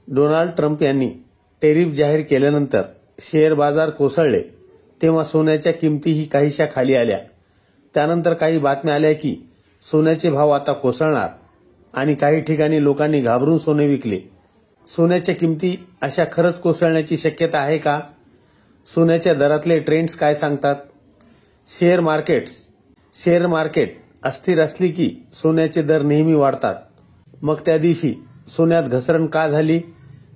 Donald Trump यांनी tariff जाहीर केल्यानंतर शेअर बाजार कोसळले तेव्हा सोन्याच्या किमतीही काहीशा खाली आल्या। त्यानंतर काही बातम्या आल्या की सोन्याचे भाव आता कोसळणार आणि काही ठिकाणी लोकांनी घाबरून सोने विकले। सोन्याच्या किमती अशा खरंच कोसळण्याची शक्यता आहे का? सोन्याच्या दरातले ट्रेंड्स काय सांगतात? शेअर मार्केट अस्थिर असली की सोन्याचे दर नेहमी वाढतात। मग त्या दिवशी सोन्यात घसरण का झाली?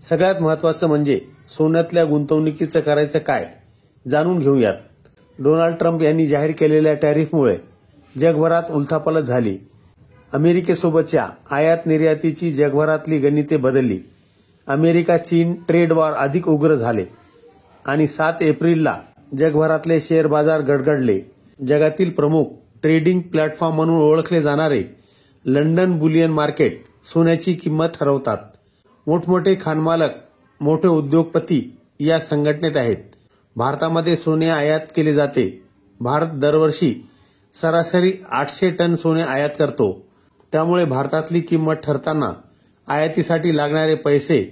सगळ्यात महत्त्वाचं म्हणजे सोन्यातल्या गुंतवणुकीचं करायचं काय जाणून घेऊयात। डोनाल्ड ट्रम्प यांनी जाहीर केलेल्या टॅरिफमुळे जगभरात उलथापालथ झाली। अमेरिकेसोबतच्या आयात निर्यातीची जगभरातली गणिते बदलली। अमेरिका चीन ट्रेड वॉर अधिक उग्र झाले आणि 7 एप्रिलला जगभरातले शेअर बाजार गडगडले। जगातील प्रमुख ट्रेडिंग प्लॅटफॉर्म म्हणून ओळखले जाणारे लंडन बुलियन मार्केट सोन्याची किंमत ठरवतात। मोठमोठे खानमालक, मोठे उद्योगपती या संघटनेत आहेत। भारतामध्ये सोने आयात केले जाते। भारत दरवर्षी सरासरी 800 टन सोने आयात करतो। त्यामुळे भारतातली किंमत ठरताना आयातीसाठी लागणारे पैसे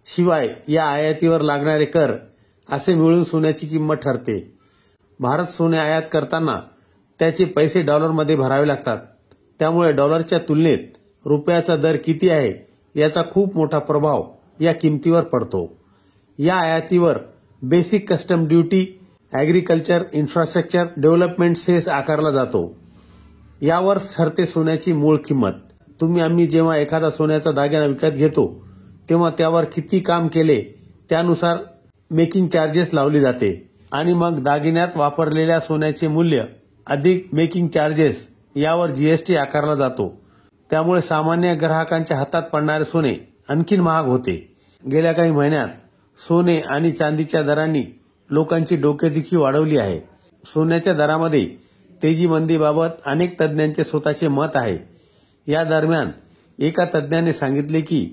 शिवाय या आयातीवर लागणारे कर असे मिळून सोन्याची किंमत ठरते। भारत सोने आयात करताना त्याचे पैसे डॉलरमध्ये भरावे लागतात। त्यामुळे डॉलरच्या तुलनेत रुपयाचा दर किती आहे याचा खूप मोठा प्रभाव या किमतीवर पडतो। या आयातीवर basic custom duty, agriculture infrastructure development cess आकारला जातो। यावर ठरते सोन्याची मूळ किंमत। तुम्ही आम्ही जेव्हा एखादा सोन्याचा दागिना विकत घेतो तेव्हा त्यावर किती काम केले त्यानुसार मेकिंग चार्जेस लावले जाते आणि मग दागिन्यात वापरलेल्या सोन्याचे मूल्य अधिक मेकिंग चार्जेस यावर जीएसटी आकारला जातो। त्यामुळे सामान्य ग्राहकांच्या हातात पडणारे सोने आणखीन महाग होते। गेल्या काही महिन्यात सोने आणि चांदीच्या दरांनी लोकांची डोकेदुखी वाढवली आहे। सोन्याच्या दरामध्ये तेजी मंदीबाबत अनेक तज्ज्ञांचे स्वतःचे मत आहे। या दरम्यान एका तज्ज्ञाने सांगितले की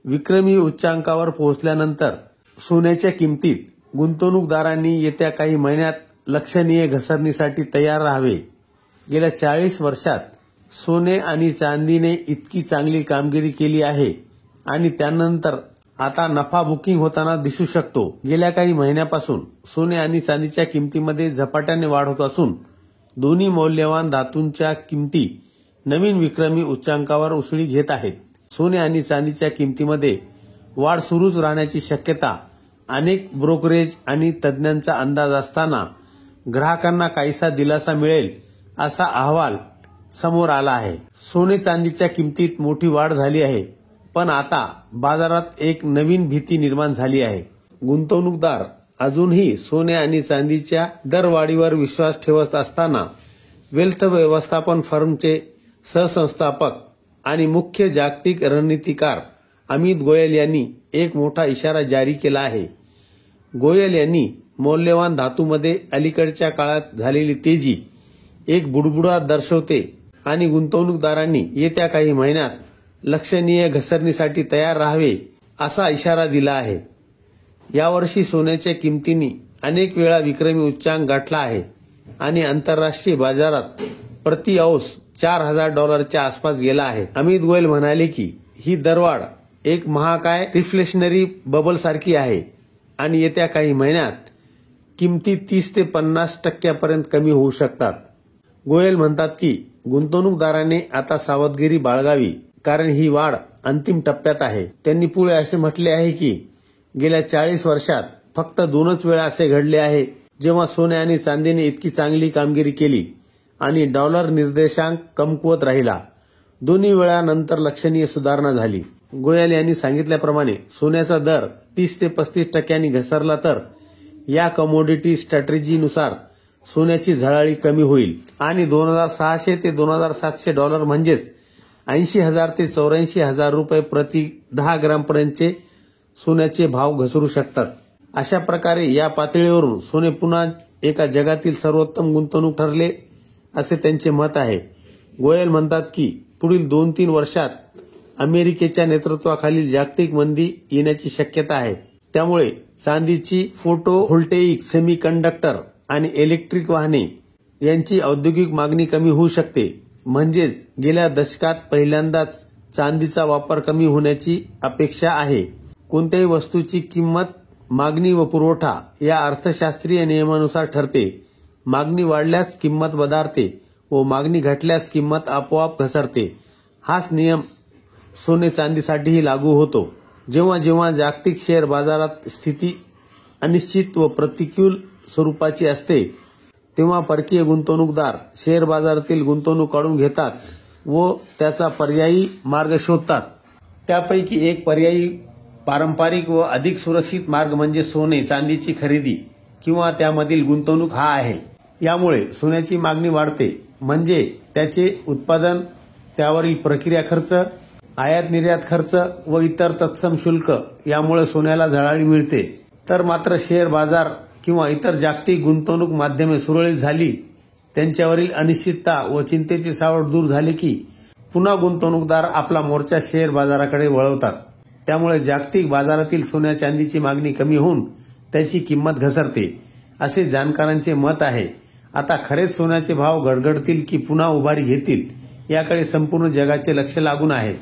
विक्रमी उच्चांकावर पोहोचल्यानंतर सोन्याच्या किमतीत गुंतवणूकदारांनी येत्या काही महिन्यात लक्षणीय घसरणीसाठी तयार राहावे। गेल्या 40 वर्षात सोने आणि चांदीने इतकी चांगली कामगिरी केली आहे आणि त्यानंतर आता नफा बुकिंग होताना दिसू शकतो। गेल्या काही महिन्यापासून सोने आणि चांदीच्या किमतीमध्ये झपाट्याने वाढ होत असून दोन्ही मौल्यवान धातूंच्या किमती नवीन विक्रमी उच्चांकावर उसळी घेत आहेत। सोने आणि चांदीच्या किमतीमध्ये वाढ सुरूच राहण्याची शक्यता अनेक ब्रोकरेज आणि तज्ज्ञांचा अंदाज असताना ग्राहकांना काहीसा दिलासा मिळेल असा अहवाल समोर आला आहे। सोने चांदीच्या किमतीत मोठी वाढ झाली आहे, पण आता बाजारात एक नवीन भीती निर्माण झाली आहे। गुंतवणूकदार अजूनही सोने आणि चांदीच्या दरवाढीवर विश्वास ठेवत असताना वेल्थ व्यवस्थापन फर्मचे सहसंस्थापक आणि मुख्य जागतिक रणनीतिकार अमित गोयल यांनी एक मोठा इशारा जारी केला आहे। गोयल यांनी मौल्यवान धातूमध्ये अलीकडच्या काळात झालेली तेजी एक बुडबुडा दर्शवते आणि गुंतवणूकदारांनी येत्या काही महिन्यात लक्षणीय घसरणीसाठी तयार राहावे असा इशारा दिला आहे। यावर्षी सोन्याच्या किमतींनी अनेक वेळा विक्रमी उच्चांक गाठला आहे आणि आंतरराष्ट्रीय बाजारात प्रति औंस $4000 आसपास गेला आहे। अमित गोयल म्हणाले की ही दरवाढ एक महाकाय रिफ्लेशनरी बबल सारखी आहे आणि येत्या काही महिन्यात किमती 30 ते 50% पर्यंत कमी होऊ शकतात। गोयल म्हणतात की गुंतवणूकदारांनी आता सावधगिरी बाळगावी कारण ही वाढ अंतिम टप्प्यात आहे। त्यांनी पुढे असे म्हटले आहे की गेल्या 40 वर्षात फक्त 2च वेळा असे घडले आहे जेव्हा सोने आणि चांदीने इतकी चांगली कामगिरी केली आणि डॉलर निर्देशांक कमकुवत राहिला। दोन्ही वेळानंतर लक्षणीय सुधारणा झाली। गोयल यांनी सांगितल्याप्रमाणे सोन्याचा दर 30 ते 35% घसरला तर या कमोडिटी स्ट्रॅटेजीनुसार सोन्याची झळाळी कमी होईल आणि $2600 ते $2700 म्हणजेच $80,000 ते $84,000 प्रति 10 ग्रामपर्यंतचे सोन्याचे भाव घसरू शकतात। अशा प्रकारे या पातळीवरून सोने पुन्हा एका जगातील सर्वोत्तम गुंतवणूक ठरले असे त्यांचे मत आहे। गोयल म्हणतात की पुढील 2-3 वर्षात अमेरिकेच्या नेतृत्वाखालील जागतिक मंदी येण्याची शक्यता आहे। त्यामुळे चांदीची फोटोव्होल्टेइक, सेमीकंडक्टर आणि इलेक्ट्रिक वाहने यांची औद्योगिक मागणी कमी होऊ शकते। म्हणजेच गेल्या दशकात पहिल्यांदाच चांदीचा वापर कमी होण्याची अपेक्षा आहे। कोणत्याही वस्तूची किंमत मागणी व पुरवठा या अर्थशास्त्रीय नियमानुसार ठरते. मागणी वाढल्यास किंमत वधारते व मागणी घटल्यास किंमत आपोआप घसरते. हाच नियम सोने चांदीसाठीही लागू होतो. जेव्हा जेव्हा जागतिक शेअर बाजारात स्थिती अनिश्चित व प्रतिकूल स्वरूपाची असते तेव्हा परकीय गुंतवणूकदार शेअर बाजारातील गुंतवणूक काढून घेतात व त्याचा पर्यायी मार्ग शोधतात. त्यापैकी एक पर्यायी पारंपरिक व अधिक सुरक्षित मार्ग म्हणजे सोने चांदीची खरेदी किंवा त्यामधील गुंतवणूक हा आहे. यामुळे सोन्याची मागणी वाढते, म्हणजे त्याचे उत्पादन, त्यावरील प्रक्रिया खर्च, आयात निर्यात खर्च व इतर तत्सम शुल्क यामुळे सोन्याला झळाळी मिळते. तर मात्र शेअर बाजार किंवा इतर जागतिक गुंतवणूक माध्यमे सुरळीत झाली, त्यांच्यावरील अनिश्चितता व चिंतेचे सावट दूर झाले की पुन्हा गुंतवणूकदार आपला मोर्चा शेअर बाजाराकडे वळवतात. त्यामुळे जागतिक बाजारातील सोन्या चांदीची मागणी कमी होऊन त्याची किंमत घसरते, असे जाणकारांचे मत आहे. आता खरेच सोन्याचे भाव गडगडतील की पुन्हा उभारी घेतील याकडे संपूर्ण जगाचे लक्ष लागून आहे.